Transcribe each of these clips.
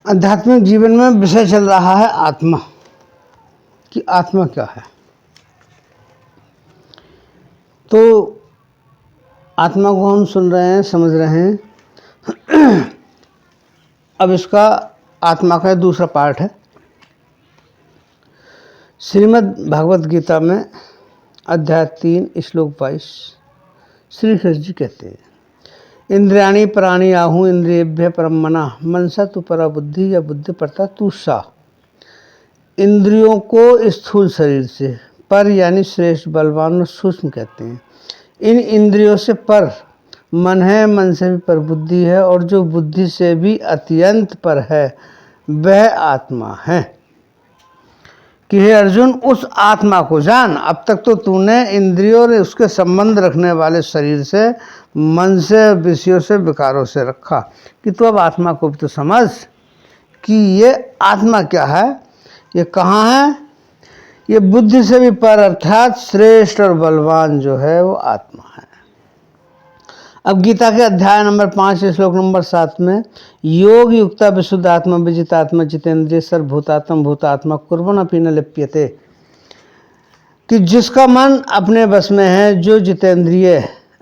आध्यात्मिक जीवन में विषय चल रहा है आत्मा, कि आत्मा क्या है। तो आत्मा को हम सुन रहे हैं, समझ रहे हैं। अब इसका आत्मा का दूसरा पार्ट है। श्रीमद् भगवत गीता में अध्याय 3 श्लोक 22 श्री कृष्ण जी कहते हैं, इंद्रियाणि प्राणी आहु इंद्रियेभ्य परम मना मनसा तु परा बुद्धि या बुद्धि परता तू सा। इंद्रियों को स्थूल शरीर से पर यानी श्रेष्ठ, बलवान और सूक्ष्म कहते हैं। इन इंद्रियों से पर मन है, मन से भी पर बुद्धि है, और जो बुद्धि से भी अत्यंत पर है वह आत्मा है। कि हे अर्जुन, उस आत्मा को जान। अब तक तो तूने इंद्रियों और उसके संबंध रखने वाले शरीर से, मन से, विषयों से, विकारों से रखा, कि तू अब आत्मा को भी तो समझ कि ये आत्मा क्या है, ये कहाँ है। ये बुद्धि से भी पर अर्थात श्रेष्ठ और बलवान जो है वो आत्मा है। अब गीता के अध्याय नंबर 5 श्लोक नंबर 7 में, योग युक्ता विशुद्ध आत्मा विजित आत्मा जितेंद्रिय सर्वभूतात्म भूतात्मा कुर्बन अपि न लिप्यते। कि जिसका मन अपने बस में है, जो जितेंद्रिय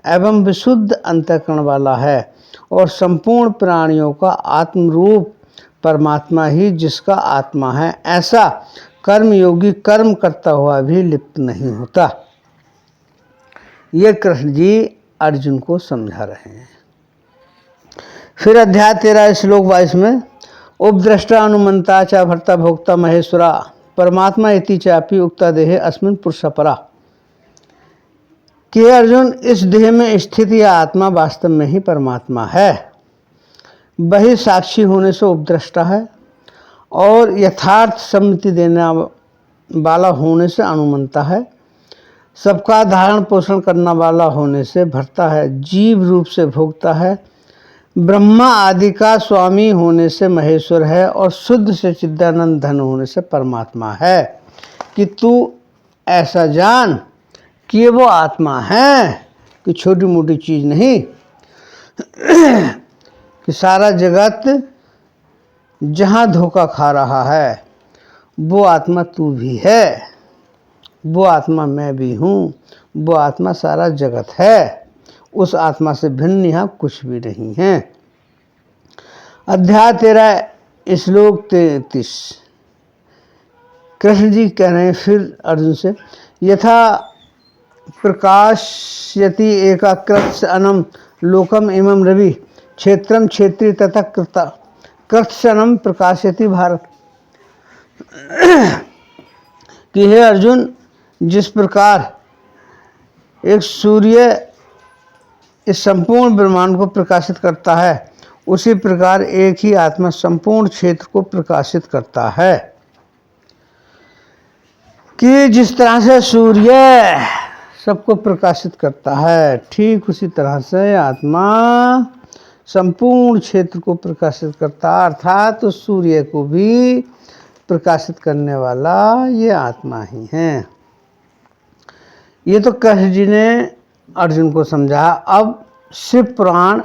एवं विशुद्ध अंतःकरण वाला है, और संपूर्ण प्राणियों का आत्मरूप परमात्मा ही जिसका आत्मा है, ऐसा कर्मयोगी कर्म करता हुआ भी लिप्त नहीं होता। ये कृष्ण जी अर्जुन को समझा रहे हैं। फिर अध्याय 13 श्लोक 22 में, उपद्रष्टा अनुमंता च भर्ता भोक्ता महेश्वरा परमात्मा इति चापि उक्ता देहे अस्मिन् पुरुष परा। कि अर्जुन, इस देह में स्थित यह आत्मा वास्तव में ही परमात्मा है। वही साक्षी होने से उपद्रष्टा है, और यथार्थ सम्मति देने वाला होने से अनुमंता है, सबका धारण पोषण करने वाला होने से भरता है, जीव रूप से भोगता है, ब्रह्मा आदि का स्वामी होने से महेश्वर है, और शुद्ध से चिदानंद धन होने से परमात्मा है। कि तू ऐसा जान कि वो आत्मा है, कि छोटी मोटी चीज़ नहीं। कि सारा जगत जहाँ धोखा खा रहा है वो आत्मा तू भी है, वो आत्मा मैं भी हूँ, वो आत्मा सारा जगत है। उस आत्मा से भिन्न यहाँ कुछ भी नहीं है। अध्याय 13 श्लोक 33 कृष्ण जी कह रहे हैं फिर अर्जुन से, यथा प्रकाशयति एकाकृत अनम लोकम इमं रवि क्षेत्रम क्षेत्री तथा कृत्सनम प्रकाशयति भारत। कि हे अर्जुन, जिस प्रकार एक सूर्य इस संपूर्ण ब्रह्मांड को प्रकाशित करता है, उसी प्रकार एक ही आत्मा संपूर्ण क्षेत्र को प्रकाशित करता है। कि जिस तरह से सूर्य सबको प्रकाशित करता है, ठीक उसी तरह से आत्मा संपूर्ण क्षेत्र को प्रकाशित करता है, अर्थात तो सूर्य को भी प्रकाशित करने वाला ये आत्मा ही है। ये तो कृष्ण जी ने अर्जुन को समझा। अब शिव पुराण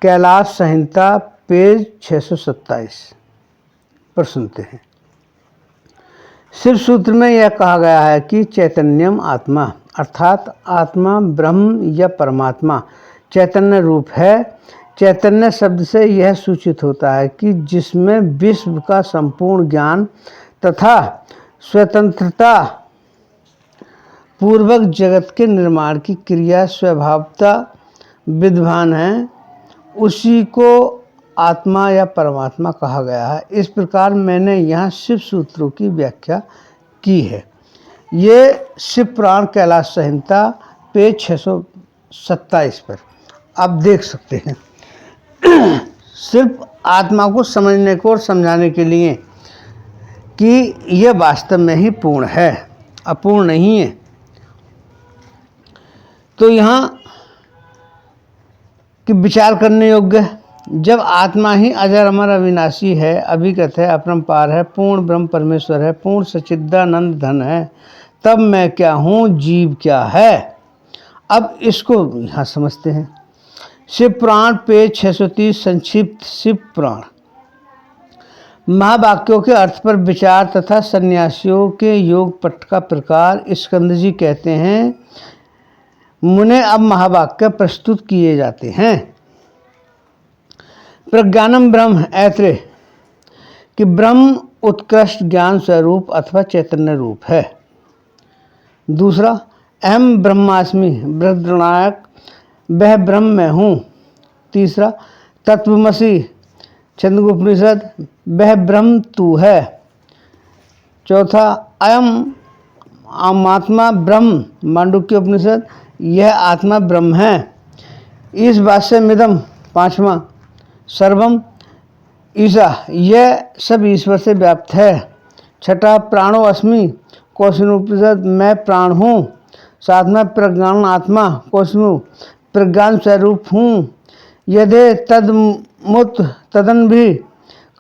कैलाश संहिता पेज 627 पर सुनते हैं। शिव सूत्र में यह कहा गया है कि चैतन्यम आत्मा, अर्थात आत्मा ब्रह्म या परमात्मा चैतन्य रूप है। चैतन्य शब्द से यह सूचित होता है कि जिसमें विश्व का संपूर्ण ज्ञान तथा स्वतंत्रता पूर्वक जगत के निर्माण की क्रिया स्वभावता विद्वान है, उसी को आत्मा या परमात्मा कहा गया है। इस प्रकार मैंने यहाँ शिव सूत्रों की व्याख्या की है। ये शिव पुराण कैलाश संहिता पेज 627 पर आप देख सकते हैं। सिर्फ आत्मा को समझने को और समझाने के लिए कि यह वास्तव में ही पूर्ण है, अपूर्ण नहीं है। तो यहाँ कि विचार करने योग्य है। जब आत्मा ही अजर अमर अविनाशी है, अभिगत है, अपरंपार है, पूर्ण ब्रह्म परमेश्वर है, पूर्ण सच्चिदानंद धन है, तब मैं क्या हूँ, जीव क्या है। अब इसको यहाँ समझते हैं। शिव पुराण पेज 630 संक्षिप्त शिव पुराण महावाक्यों के अर्थ पर विचार तथा सन्यासियों के योग पट का प्रकार स्कंद जी कहते हैं। मुने अब महावाक्य प्रस्तुत किए जाते हैं। प्रज्ञानम ब्रह्म ऐत्रेय कि ब्रह्म उत्कृष्ट ज्ञान स्वरूप अथवा चैतन्य रूप है। दूसरा, अहम ब्रह्मास्मि बृहद्रणायक, वह ब्रह्म मैं हूँ। तीसरा, तत्वमसि छंदोपनिषद, वह ब्रह्म तू है। चौथा, अयम आत्मा ब्रह्म मांडुक्य उपनिषद, यह आत्मा ब्रह्म है। इस भाष्यमिदम पांचवा, सर्वम ईसा, यह सब ईश्वर से व्याप्त है। छठा, प्राणो अस्मि कौशिकोपनिषद, मैं प्राण हूँ। सातवां, प्रज्ञान आत्मा कौशिक, प्रज्ञान स्वरूप हूँ। यदि तदमुत तदन भी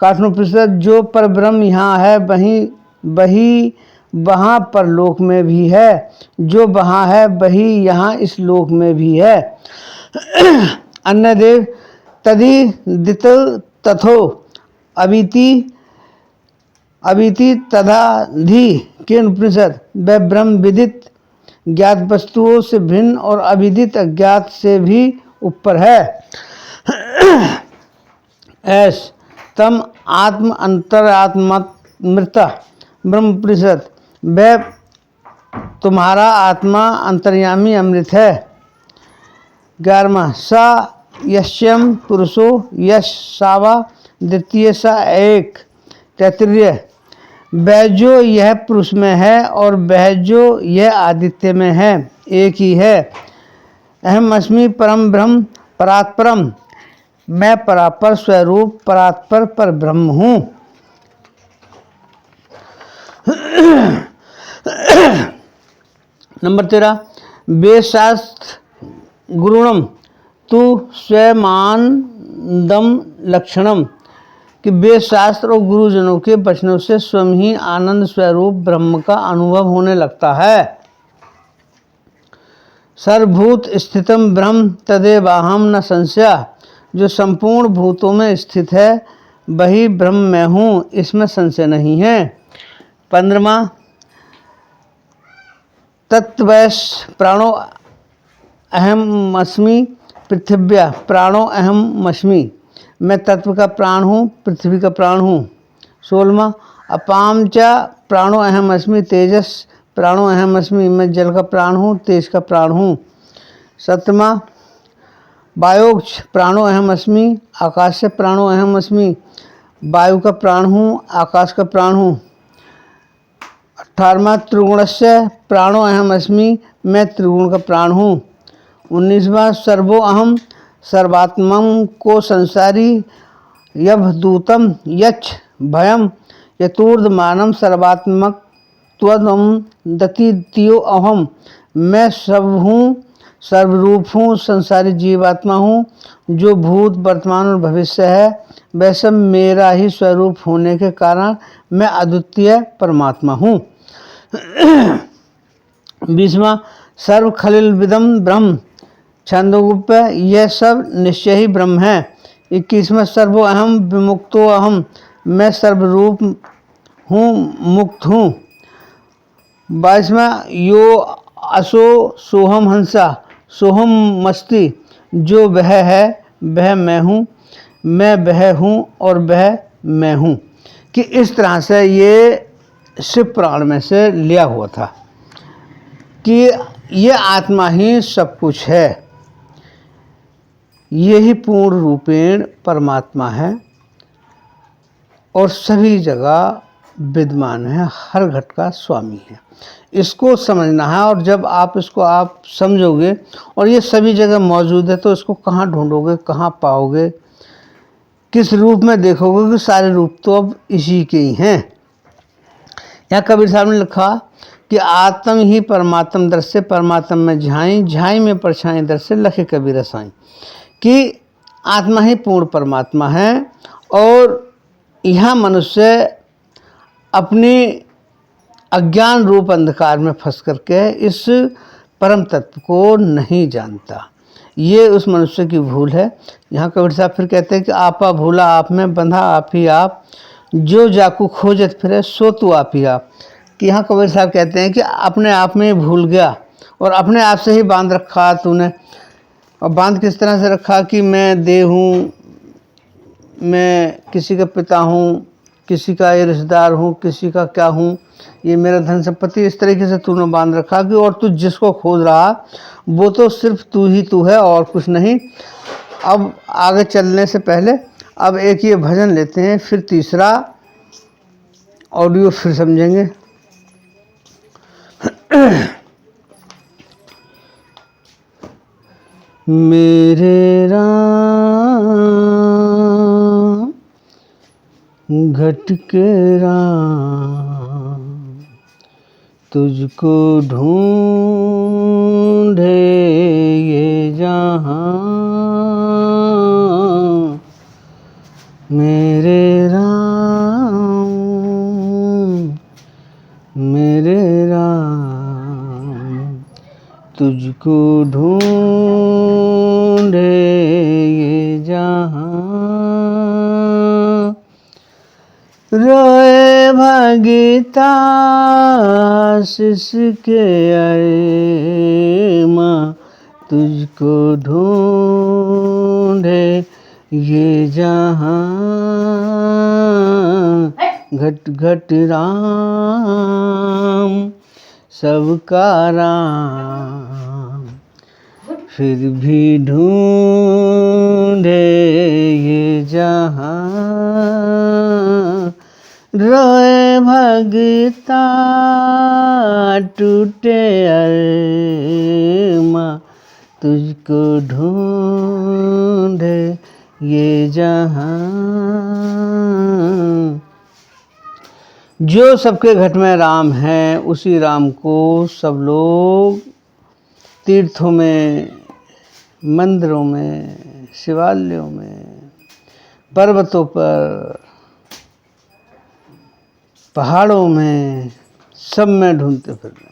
काठोपनिषद, जो पर ब्रह्म यहाँ है वही वहाँ परलोक में भी है, जो वहाँ है वही यहाँ इस लोक में भी है। अन्य देव तदि दित तथो अविति तदाधि के उपनिषद, वह ब्रह्म विदित ज्ञात वस्तुओं से भिन्न और अविदित अज्ञात से भी ऊपर है। ऐस तम आत्म अंतरात्मृता ब्रह्म उपनिषद, वह तुम्हारा आत्मा अंतर्यामी अमृत है। 11वां, सा यश्यम पुरुषो यश सावा द्वितीय सा एक। 33, वह जो यह पुरुष में है और वह जो यह आदित्य में है, एक ही है। अहम अस्मि परम ब्रह्म परात्परम, मैं परापर स्वरूप परात्पर पर ब्रह्म हूँ। नंबर 13, वेदशास्त्र गुरुणम तू स्वयमानंदम लक्षणम, कि वेद शास्त्र और गुरुजनों के वचनों से स्वयं ही आनंद स्वरूप ब्रह्म का अनुभव होने लगता है। सर्वभूत स्थितम ब्रह्म तदेवाहम न संशय, जो संपूर्ण भूतों में स्थित है वही ब्रह्म मैं हूँ, इसमें संशय नहीं है। 15वां, तत्वैश प्राणो अहम अस्मि पृथिव्या प्राणो अहम अस्मि, मैं तत्व का प्राण हूँ, पृथ्वी का प्राण हूँ। 16वां, अपाम च प्राणो अहम अस्मि तेजस प्राणो अहम अस्मि, मैं जल का प्राण हूँ, तेज का प्राण हूँ। 17वां, वायोक्ष प्राणो अहम अस्मि आकाश से प्राणो अहम अस्मि, वायु का प्राण हूँ, आकाश का प्राण हूँ। 18वां, त्रिगुणस्य प्राणो अहम अस्मि, मैं त्रिगुण का प्राण हूँ। 19वां, सर्वो अहम सर्वात्मम को संसारी यभदूतम यच्छ भयम यतूर्धमानम सर्वात्मक त्वदम दतियो अहम, मैं सब हूँ, सर्वरूप हूँ, संसारी जीवात्मा हूँ, जो भूत वर्तमान और भविष्य है वह सब मेरा ही स्वरूप होने के कारण मैं अद्वितीय परमात्मा हूँ। 20वां, सर्व खलिल विदम ब्रह्म छंदोगुप्त, यह सब निश्चय ही ब्रह्म है। 21वां, सर्वो अहम विमुक्तो अहम, मैं सर्वरूप हूँ, मुक्त हूँ। 22वां, यो असो सोहम हंसा सोहम मस्ति, जो वह है वह मैं हूँ, मैं वह हूँ और वह मैं हूँ, कि इस तरह से ये शिव पुराण में से लिया हुआ था कि ये आत्मा ही सब कुछ है, ये ही पूर्ण रूपेण परमात्मा है और सभी जगह विद्यमान है, हर घट का स्वामी है। इसको समझना है और जब आप इसको आप समझोगे और ये सभी जगह मौजूद है तो इसको कहाँ ढूंढोगे, कहाँ पाओगे, किस रूप में देखोगे कि सारे रूप तो अब इसी के ही हैं। यहाँ कबीर साहब ने लिखा कि आत्म ही परमात्म दृश्य परमात्म में झाई झाई में परछाई दृश्य लखे कबीर साई, कि आत्मा ही पूर्ण परमात्मा है और यह मनुष्य अपनी अज्ञान रूप अंधकार में फंस करके इस परम तत्व को नहीं जानता। ये उस मनुष्य की भूल है। यहाँ कबीर साहब फिर कहते हैं कि आपा भूला आप में बंधा आप ही आप, जो जाकू खोजत फिरे सो तू आपिया। कि यहाँ कबीर साहब कहते हैं कि अपने आप में ही भूल गया और अपने आप से ही बांध रखा तूने। और बांध किस तरह से रखा कि मैं देह हूँ, मैं किसी का पिता हूँ, किसी का ये रिश्तेदार हूँ, किसी का क्या हूँ, ये मेरा धन संपत्ति, इस तरीके से तूने बांध रखा कि और तू जिसको खोज रहा वो तो सिर्फ तू ही तू है और कुछ नहीं। अब आगे चलने से पहले अब एक ये भजन लेते हैं, फिर तीसरा ऑडियो फिर समझेंगे। मेरे राम घट के राम तुझको ढूंढे ये जहां। मेरे राम तुझको ढूंढे ये जहां। रोए भगता सिसके अरे माँ तुझको ढूंढे ये जहां। घट घट राम सबका राम फिर भी ढूंढे ये जहां। रोए भगता टूटे अरमा तुझको ढूंढे ये जहां। जो सबके घट में राम है उसी राम को सब लोग तीर्थों में, मंदिरों में, शिवालयों में, पर्वतों पर, पहाड़ों में, सब में ढूंढते फिर रहे।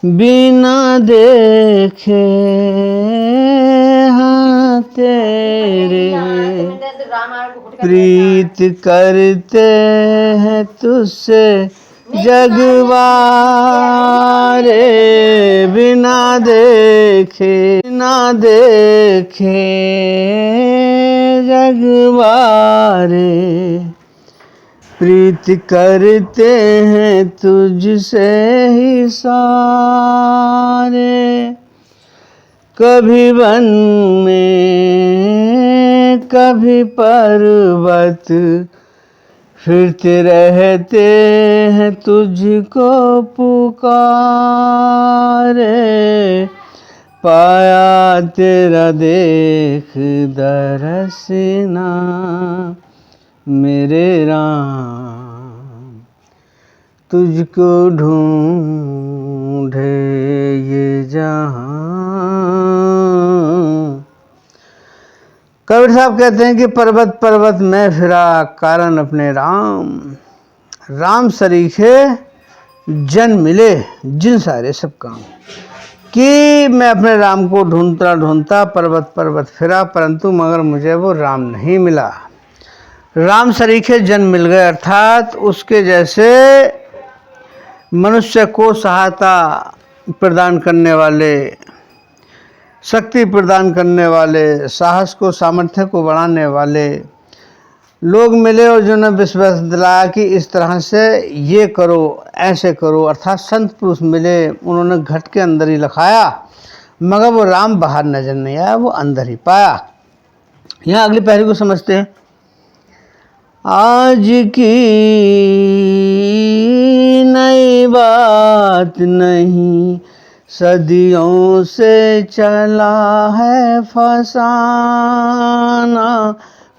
बिना देखे हाँ तेरे प्रीत करते हैं तुझसे जगवारे। बिना देखे जगवारे प्रीत करते हैं तुझसे ही सारे। कभी वन में कभी पर्वत फिरते रहते हैं तुझको पुकारे। पाया तेरा देख दरसना मेरे राम तुझको ढूंढे ये जहां। कबीर साहब कहते हैं कि पर्वत पर्वत में फिरा कारण अपने राम सरीखे जन मिले जिन सारे सब काम। कि मैं अपने राम को ढूंढता पर्वत पर्वत फिरा परंतु मगर मुझे वो राम नहीं मिला। राम सरीखे जन मिल गए अर्थात उसके जैसे मनुष्य को सहायता प्रदान करने वाले, शक्ति प्रदान करने वाले, साहस को सामर्थ्य को बढ़ाने वाले लोग मिले और जिन्होंने विश्वास दिलाया कि इस तरह से ये करो ऐसे करो। अर्थात संत पुरुष मिले, उन्होंने घट के अंदर ही लखाया मगर वो राम बाहर नजर नहीं आया, वो अंदर ही पाया। यहाँ अगली पहली को समझते हैं। आज की नई बात नहीं सदियों से चला है फसाना।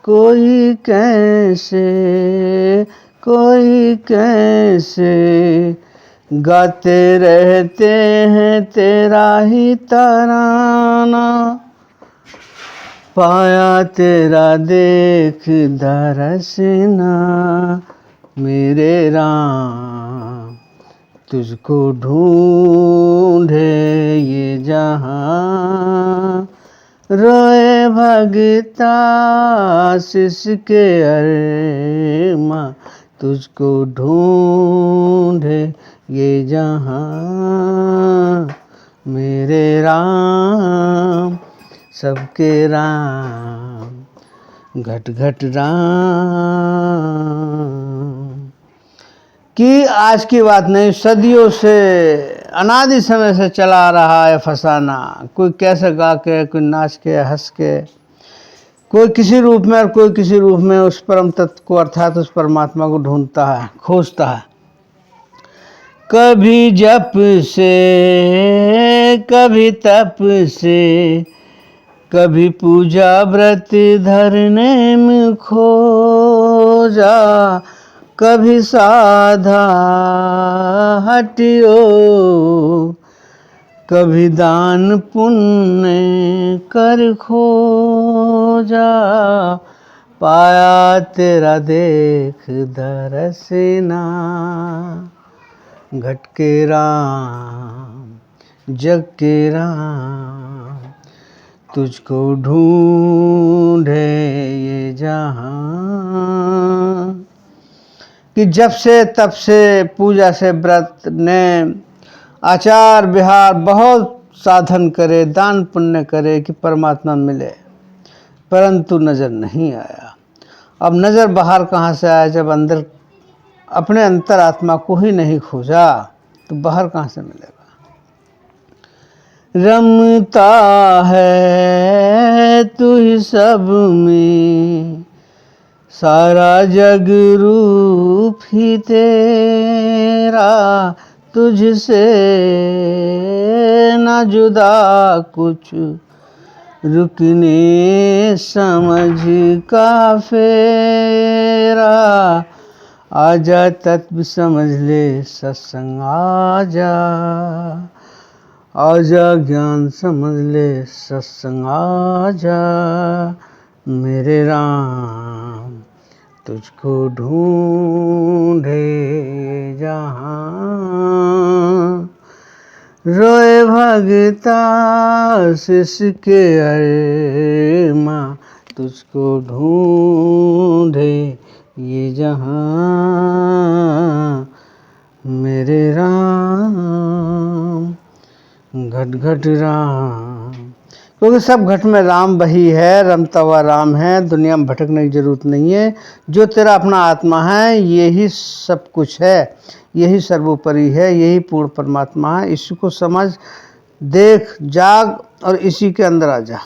कोई कैसे गाते रहते हैं तेरा ही तराना। पाया तेरा देख दरसना मेरे राम तुझको ढूंढे ये जहां। रोए भगता शिष्य के अरमा, तुझको ढूंढे ये जहां, मेरे राम सबके राम घट घट राम। कि आज की बात नहीं, सदियों से अनादि समय से चला आ रहा है फसाना। कोई कैसे गा के, कोई नाच के, हंस के, कोई किसी रूप में और कोई किसी रूप में उस परम तत्व को अर्थात उस परमात्मा को ढूंढता है, खोजता है। कभी जप से, कभी तप से, कभी पूजा व्रत धरने में खोजा, कभी साधा हटियो, कभी दान पुण्य कर खोजा, पाया तेरा देख दरसना, घट के राम जग के राम, तुझको ढूंढे ये जहां। कि जब से तब से, पूजा से, व्रत ने, आचार विहार बहुत साधन करे, दान पुण्य करे कि परमात्मा मिले, परंतु नज़र नहीं आया। अब नज़र बाहर कहाँ से आया? जब अंदर अपने अंतरात्मा को ही नहीं खोजा तो बाहर कहाँ से मिलेगा? रमता है तू ही सब में, सारा जग रूप ही तेरा, तुझसे न जुदा कुछ रुकने समझ का फेरा, आजा तत्व समझ ले सत्संग आजा, आजा ज्ञान समझ ले सत्संग आजा, मेरे राम तुझको ढूंढे जहां, रोए भगता शिष्य के अरमा, तुझको ढूंढे ये जहां, मेरे राम घट घट राम। क्योंकि सब घट में राम वही है, रमता हुआ राम है, दुनिया में भटकने की जरूरत नहीं है। जो तेरा अपना आत्मा है यही सब कुछ है, यही सर्वोपरि है, यही पूर्ण परमात्मा है। इसी को समझ, देख, जाग और इसी के अंदर आ जा।